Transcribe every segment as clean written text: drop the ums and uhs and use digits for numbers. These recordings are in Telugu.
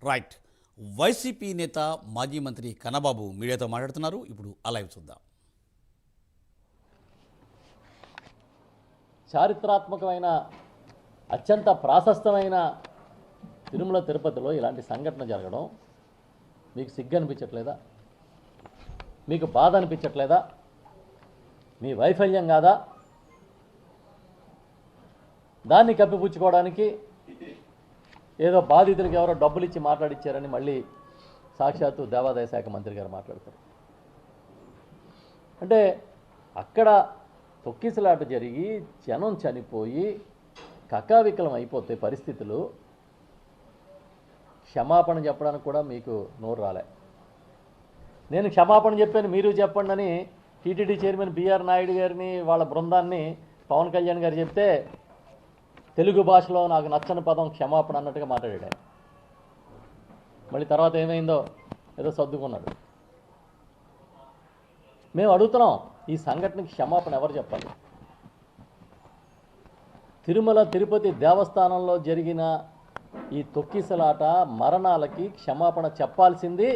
రైట్. వైసీపీ నేత మాజీ మంత్రి కన్నబాబు మీడియాతో మాట్లాడుతున్నారు. ఇప్పుడు ఆ లైవ్ చూద్దాం. చారిత్రాత్మకమైన అత్యంత ప్రాశస్తమైన తిరుమల తిరుపతిలో ఇలాంటి సంఘటన జరగడం మీకు సిగ్గు అనిపించట్లేదా? మీకు బాధ అనిపించట్లేదా? మీ వైఫల్యం కాదా? దాన్ని కప్పిపుచ్చుకోవడానికి ఏదో బాధితులకు ఎవరో డబ్బులు ఇచ్చి మాట్లాడిచ్చారని మళ్ళీ సాక్షాత్తు దేవాదాయ శాఖ మంత్రి గారు మాట్లాడతారు. అంటే అక్కడ తొక్కిసలాట జరిగి జనం చనిపోయి కకావికలం అయిపోతే పరిస్థితులు క్షమాపణ చెప్పడానికి కూడా మీకు నోరు రాలే. నేను క్షమాపణ చెప్పాను మీరు చెప్పండి అని టీటీడీ చైర్మన్ బిఆర్ నాయుడు గారిని వాళ్ళ బృందాన్ని పవన్ కళ్యాణ్ గారు చెప్తే తెలుగు భాషలో నాకు నచ్చని పదం క్షమాపణ అన్నట్టుగా మాట్లాడాడు ఆయన. మళ్ళీ తర్వాత ఏమైందో ఏదో సర్దుకున్నాడు. మేము అడుగుతున్నాం, ఈ సంఘటనకి క్షమాపణ ఎవరు చెప్పాలి? తిరుమల తిరుపతి దేవస్థానంలో జరిగిన ఈ తొక్కిసలాట మరణాలకి క్షమాపణ చెప్పాల్సింది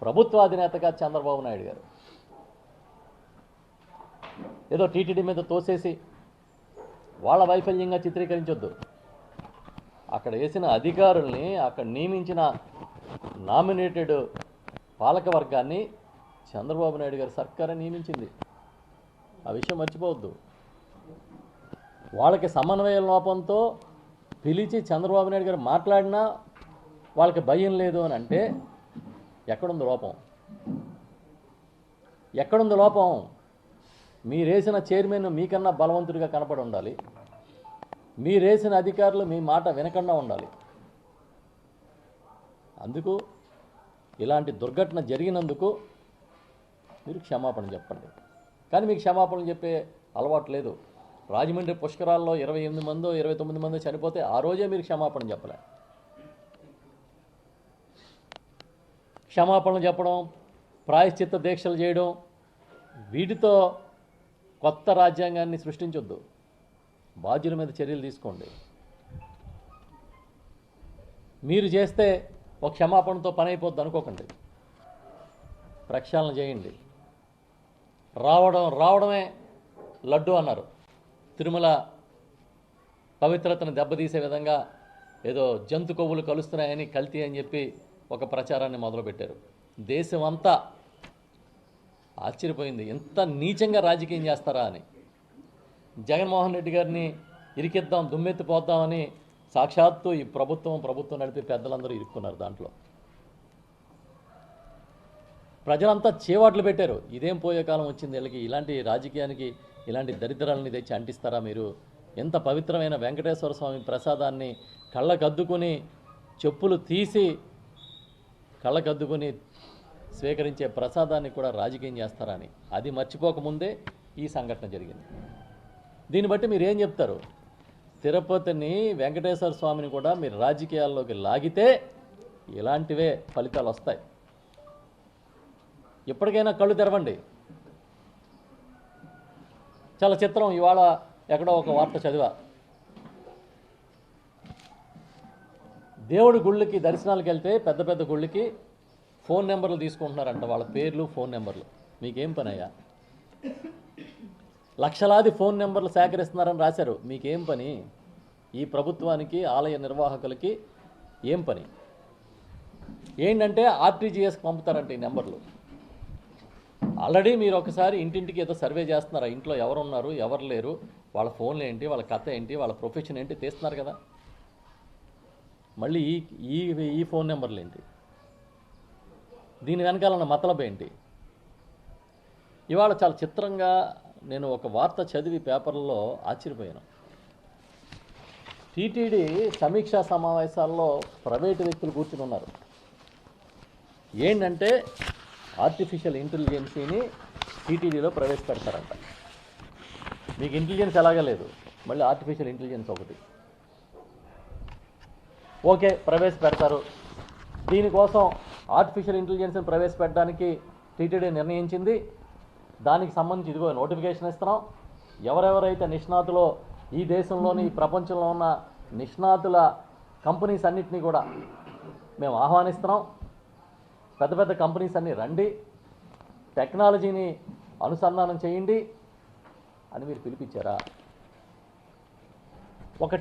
ప్రభుత్వాధినేతగా చంద్రబాబు నాయుడు గారు. ఏదో టీటీడీ మీద తోసేసి వాళ్ళ వైఫల్యంగా చిత్రీకరించొద్దు. అక్కడ వేసిన అధికారుల్ని, అక్కడ నియమించిన నామినేటెడ్ పాలక వర్గాన్ని చంద్రబాబు నాయుడు గారి సర్కారే నియమించింది. ఆ విషయం మర్చిపోవద్దు. వాళ్ళకి సమన్వయ లోపంతో పిలిచి చంద్రబాబు నాయుడు గారు మాట్లాడినా వాళ్ళకి భయం లేదు అని అంటే ఎక్కడుంది లోపం? ఎక్కడుంది లోపం? మీరేసిన చైర్మన్ మీకన్నా బలవంతుడిగా కనపడి ఉండాలి. మీరేసిన అధికారులు మీ మాట వినకుండా ఉండాలి. అందుకు ఇలాంటి దుర్ఘటన జరిగినందుకు మీరు క్షమాపణ చెప్పండి. కానీ మీకు క్షమాపణలు చెప్పే అలవాటు లేదు. రాజమండ్రి పుష్కరాల్లో 28 మందో 29 మందో చనిపోతే ఆ రోజే మీరు క్షమాపణ చెప్పలే. క్షమాపణలు చెప్పడం, ప్రాయశ్చిత్త దీక్షలు చేయడం, వీటితో కొత్త రాజ్యాంగాన్ని సృష్టించొద్దు. బాధ్యుల మీద చర్యలు తీసుకోండి. మీరు చేస్తే ఒక క్షమాపణతో పని అయిపోద్ది అనుకోకండి. ప్రక్షాళన చేయండి. రావడమే లడ్డు అన్నారు. తిరుమల పవిత్రతను దెబ్బతీసే విధంగా ఏదో జంతు కొవ్వులు కలుస్తున్నాయని, కల్తీ అని చెప్పి ఒక ప్రచారాన్ని మొదలుపెట్టారు. దేశం అంతా ఆశ్చర్యపోయింది, ఎంత నీచంగా రాజకీయం చేస్తారా అని. జగన్మోహన్ రెడ్డి గారిని ఇరికిద్దాం, దుమ్మెత్తిపోద్దామని సాక్షాత్తు ఈ ప్రభుత్వం నడిపే పెద్దలందరూ ఇరుక్కున్నారు దాంట్లో. ప్రజలంతా చేవాట్లు పెట్టారు. ఇదేం పోయే కాలం వచ్చింది వీళ్ళకి, ఇలాంటి రాజకీయానికి ఇలాంటి దరిద్రాలని తెచ్చి అంటిస్తారా మీరు? ఎంత పవిత్రమైన వెంకటేశ్వర స్వామి ప్రసాదాన్ని కళ్ళకద్దుకుని చెప్పులు తీసి కళ్ళకద్దుకుని స్వీకరించే ప్రసాదాన్ని కూడా రాజకీయం చేస్తారా అని, అది మర్చిపోకముందే ఈ సంఘటన జరిగింది. దీన్ని బట్టి మీరు ఏం చెప్తారు? తిరుపతిని, వెంకటేశ్వర స్వామిని కూడా మీరు రాజకీయాల్లోకి లాగితే ఇలాంటివే ఫలితాలు వస్తాయి. ఎప్పటికైనా కళ్ళు తెరవండి. చాలా చిత్రం, ఇవాళ ఎక్కడో ఒక వార్త చదివా. దేవుడి గుళ్ళకి దర్శనాలకు వెళ్తే పెద్ద పెద్ద గుళ్ళకి ఫోన్ నెంబర్లు తీసుకుంటున్నారంట, వాళ్ళ పేర్లు, ఫోన్ నెంబర్లు. మీకేం పని అయ్యా? లక్షలాది ఫోన్ నెంబర్లు సేకరిస్తున్నారని రాశారు. మీకేం పని? ఈ ప్రభుత్వానికి, ఆలయ నిర్వాహకులకి ఏం పని? ఏంటంటే ఆర్టీజీఎస్ పంపుతారంట ఈ నెంబర్లు. ఆల్రెడీ మీరు ఒకసారి ఇంటింటికి ఏదో సర్వే చేస్తున్నారు. ఇంట్లో ఎవరున్నారు, ఎవరు లేరు, వాళ్ళ ఫోన్లు ఏంటి, వాళ్ళ కథ ఏంటి, వాళ్ళ ప్రొఫెషన్ ఏంటి తీస్తున్నారు కదా. మళ్ళీ ఈ ఫోన్ నెంబర్లు ఏంటి? దీని వెనకాలన్న మతలబ్ ఏంటి? ఇవాళ చాలా చిత్రంగా నేను ఒక వార్త చదివి పేపర్లలో ఆశ్చర్యపోయాను. టీటీడీ సమీక్షా సమావేశాల్లో ప్రైవేటు వ్యక్తులు కూర్చుని ఉన్నారు. ఏంటంటే ఆర్టిఫిషియల్ ఇంటెలిజెన్సీని టీటీడీలో ప్రవేశపెడతారంట. మీకు ఇంటెలిజెన్స్ ఎలాగా లేదు, మళ్ళీ ఆర్టిఫిషియల్ ఇంటెలిజెన్స్ ఒకటి. ఓకే, ప్రవేశపెడతారు. దీనికోసం ఆర్టిఫిషియల్ ఇంటెలిజెన్స్ని ప్రవేశపెట్టడానికి టీటీడీ నిర్ణయించింది. దానికి సంబంధించి ఇదిగో నోటిఫికేషన్ ఇస్తున్నాం. ఎవరెవరైతే నిష్ణాతులో ఈ దేశంలోని, ఈ ప్రపంచంలో ఉన్న నిష్ణాతుల కంపెనీస్ అన్నిటినీ కూడా మేము ఆహ్వానిస్తున్నాం. పెద్ద పెద్ద కంపెనీస్ అన్నీ రండి, టెక్నాలజీని అనుసంధానం చేయండి అని మీరు పిలిపించారా? ఒక